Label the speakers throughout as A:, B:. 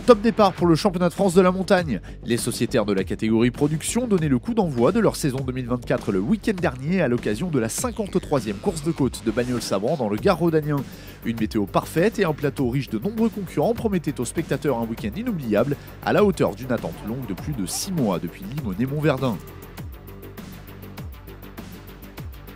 A: Top départ pour le championnat de France de la montagne. Les sociétaires de la catégorie production donnaient le coup d'envoi de leur saison 2024 le week-end dernier à l'occasion de la 53e course de côte de Bagnols-Sabran dans le Gard rhodanien. Une météo parfaite et un plateau riche de nombreux concurrents promettaient aux spectateurs un week-end inoubliable à la hauteur d'une attente longue de plus de 6 mois depuis Limonest-Montverdun.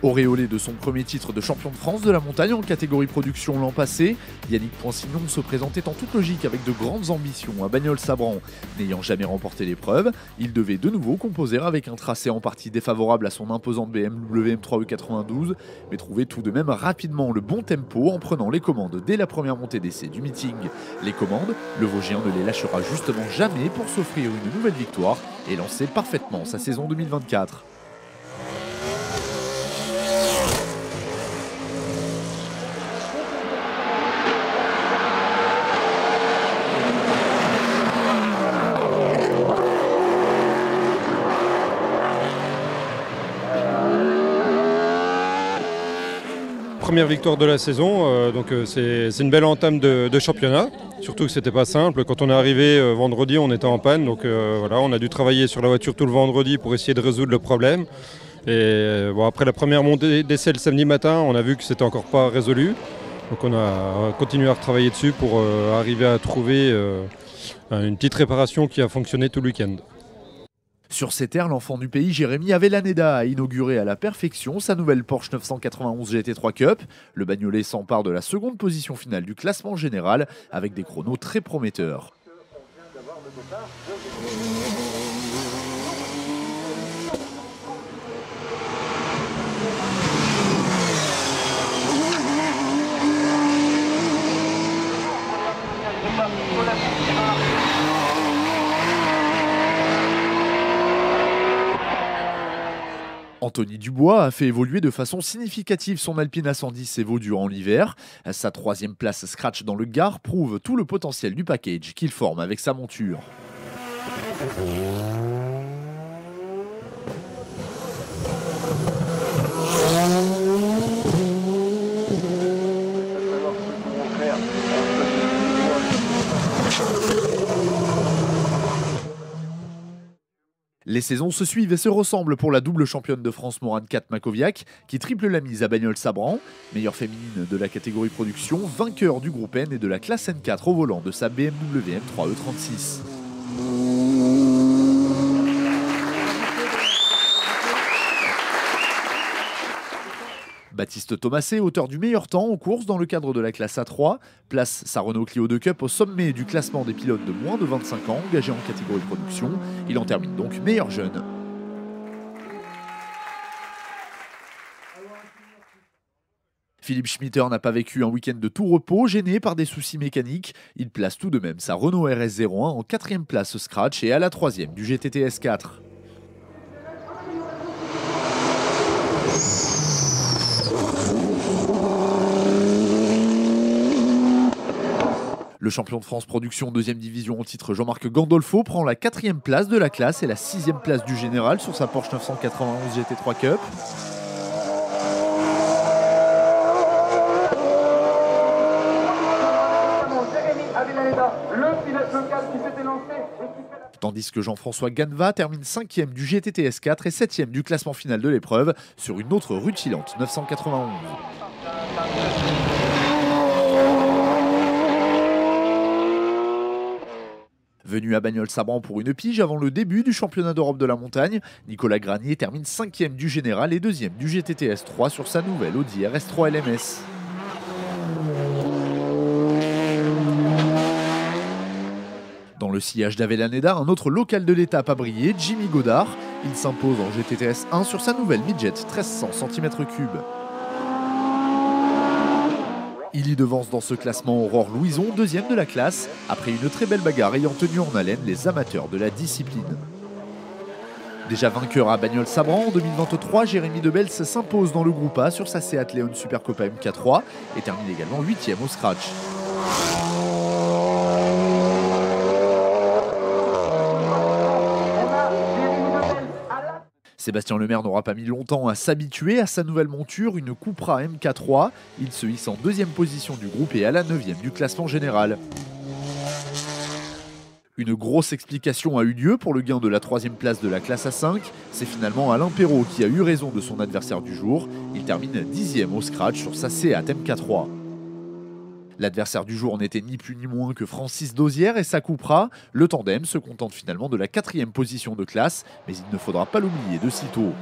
A: Auréolé de son premier titre de champion de France de la montagne en catégorie production l'an passé, Yannick Poinsignon se présentait en toute logique avec de grandes ambitions à Bagnols-Sabran. N'ayant jamais remporté l'épreuve, il devait de nouveau composer avec un tracé en partie défavorable à son imposante BMW M3 E92, mais trouvait tout de même rapidement le bon tempo en prenant les commandes dès la première montée d'essai du meeting. Les commandes, le Vosgien ne les lâchera justement jamais pour s'offrir une nouvelle victoire et lancer parfaitement sa saison 2024.
B: Première victoire de la saison, donc c'est une belle entame de championnat, surtout que c'était pas simple. Quand on est arrivé vendredi, on était en panne, donc voilà, on a dû travailler sur la voiture tout le vendredi pour essayer de résoudre le problème. Et bon, après la première montée d'essai le samedi matin, on a vu que c'était encore pas résolu, donc on a continué à retravailler dessus pour arriver à trouver une petite réparation qui a fonctionné tout le week-end.
A: Sur ces terres, l'enfant du pays, Jérémy Avellaneda, a inauguré à la perfection sa nouvelle Porsche 991 GT3 Cup. Le Bagnolais s'empare de la seconde position finale du classement général avec des chronos très prometteurs. Anthony Dubois a fait évoluer de façon significative son Alpine A110 Evo durant l'hiver. Sa 3e place scratch dans le Gard prouve tout le potentiel du package qu'il forme avec sa monture. Les saisons se suivent et se ressemblent pour la double championne de France Morane Kat Makoviak qui triple la mise à Bagnols-Sabran, meilleure féminine de la catégorie production, vainqueur du groupe N et de la classe N4 au volant de sa BMW M3 E36. Baptiste Thomasé, auteur du meilleur temps en course dans le cadre de la classe A3, place sa Renault Clio 2 Cup au sommet du classement des pilotes de moins de 25 ans engagés en catégorie production. Il en termine donc meilleur jeune. Philippe Schmitter n'a pas vécu un week-end de tout repos, gêné par des soucis mécaniques. Il place tout de même sa Renault RS 01 en 4e place scratch et à la 3e du GTT S4. Le champion de France production 2e division au titre Jean-Marc Gandolfo prend la 4e place de la classe et la 6e place du général sur sa Porsche 991 GT3 Cup. Tandis que Jean-François Ganva termine 5e du GTT S4 et 7e du classement final de l'épreuve sur une autre rutilante 991. Venu à Bagnols-Sabran pour une pige avant le début du championnat d'Europe de la montagne, Nicolas Granier termine 5e du général et 2e du GTT S3 sur sa nouvelle Audi RS3 LMS. Dans le sillage d'Avellaneda, un autre local de l'étape a brillé, Jimmy Godard. Il s'impose en GTT S1 sur sa nouvelle midget 1300 cm3. Il y devance dans ce classement Aurore Louison, 2e de la classe, après une très belle bagarre ayant tenu en haleine les amateurs de la discipline. Déjà vainqueur à Bagnols-Sabran en 2023, Jérémy Debels s'impose dans le groupe A sur sa Seat Leon Supercopa MK3 et termine également 8e au scratch. Sébastien Lemaire n'aura pas mis longtemps à s'habituer à sa nouvelle monture, une Cupra MK3. Il se hisse en 2e position du groupe et à la 9e du classement général. Une grosse explication a eu lieu pour le gain de la 3e place de la classe A5. C'est finalement Alain Perrault qui a eu raison de son adversaire du jour. Il termine 10e au scratch sur sa Seat MK3. L'adversaire du jour n'était ni plus ni moins que Francis Dauzière et sa Cupra. Le tandem se contente finalement de la 4e position de classe, mais il ne faudra pas l'oublier de sitôt.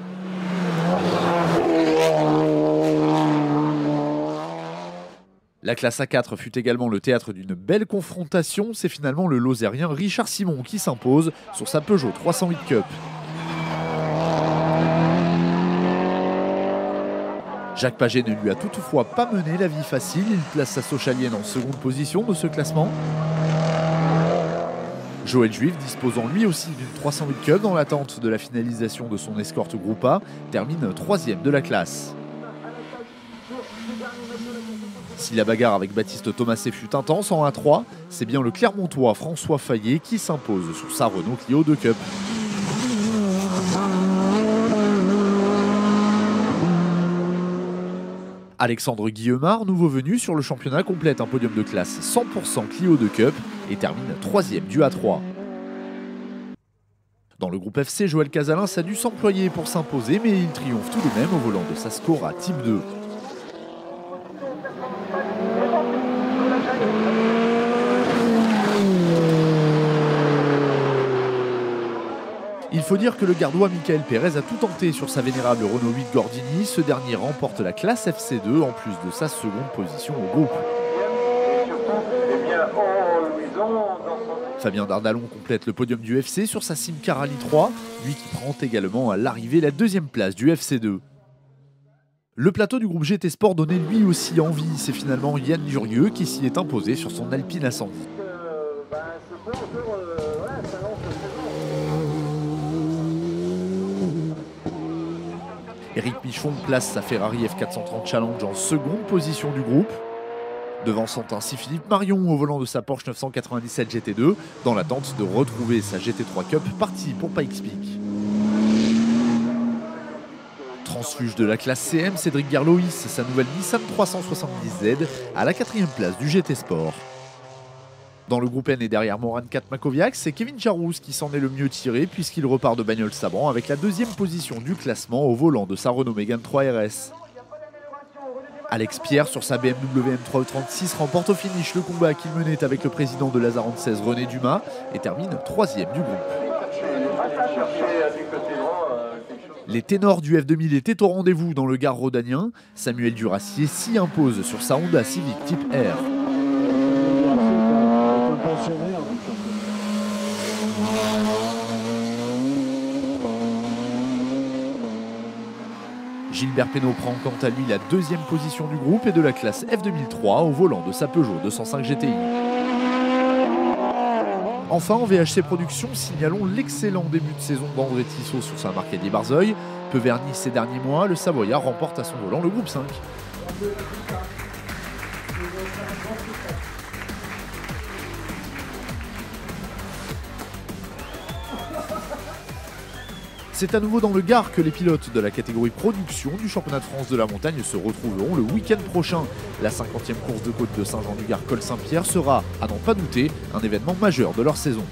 A: La classe A4 fut également le théâtre d'une belle confrontation. C'est finalement le Lozérien Richard Simon qui s'impose sur sa Peugeot 308 Cup. Jacques Paget ne lui a toutefois pas mené la vie facile. Il place sa Sochalienne en seconde position de ce classement. Joël Juif, disposant lui aussi d'une 308 Cup dans l'attente de la finalisation de son escorte groupe A, termine 3e de la classe. Si la bagarre avec Baptiste Thomaset fut intense en A3, c'est bien le Clermontois François Fayet qui s'impose sur sa Renault Clio 2 Cup. Alexandre Guillemard, nouveau venu sur le championnat, complète un podium de classe 100% Clio 2 Cup et termine 3e du A3. Dans le groupe FC, Joël Casalins a dû s'employer pour s'imposer, mais il triomphe tout de même au volant de sa Scora Type 2. Il faut dire que le gardois Michael Pérez a tout tenté sur sa vénérable Renault 8 Gordini. Ce dernier remporte la classe FC2 en plus de sa seconde position au groupe. Fabien Dardalon complète le podium du FC sur sa Simca Rally 3, lui qui prend également à l'arrivée la 2e place du FC2. Le plateau du groupe GT Sport donnait lui aussi envie. C'est finalement Yann Durieux qui s'y est imposé sur son Alpine Incendie. Éric Michon place sa Ferrari F430 Challenge en seconde position du groupe. Devançant ainsi Philippe Marion au volant de sa Porsche 997 GT2 dans l'attente de retrouver sa GT3 Cup partie pour Pikes Peak. Transfuge de la classe CM, Cédric Garlois, sa nouvelle Nissan 370Z à la 4e place du GT Sport. Dans le groupe N et derrière Moran 4 Makoviak, c'est Kevin Jarouz qui s'en est le mieux tiré puisqu'il repart de Bagnols Sabran avec la 2e position du classement au volant de sa Renault Mégane 3 RS. Alex Pierre sur sa BMW M3 E36 remporte au finish le combat qu'il menait avec le président de l'Azaran 16 René Dumas et termine 3e du groupe. Les ténors du F2000 étaient au rendez-vous dans le Gard rhodanien. Samuel Duracier s'y impose sur sa Honda Civic Type R. Gilbert Pénaud prend quant à lui la 2e position du groupe et de la classe F2003 au volant de sa Peugeot 205 GTI. Enfin, en VHC Productions, signalons l'excellent début de saison d'André Tissot sur sa Marcadier Barzeuil. Peu verni ces derniers mois, le Savoyard remporte à son volant le groupe 5. C'est à nouveau dans le Gard que les pilotes de la catégorie production du championnat de France de la montagne se retrouveront le week-end prochain. La 50e course de côte de Saint-Jean-du-Gard Col Saint-Pierre sera, à n'en pas douter, un événement majeur de leur saison.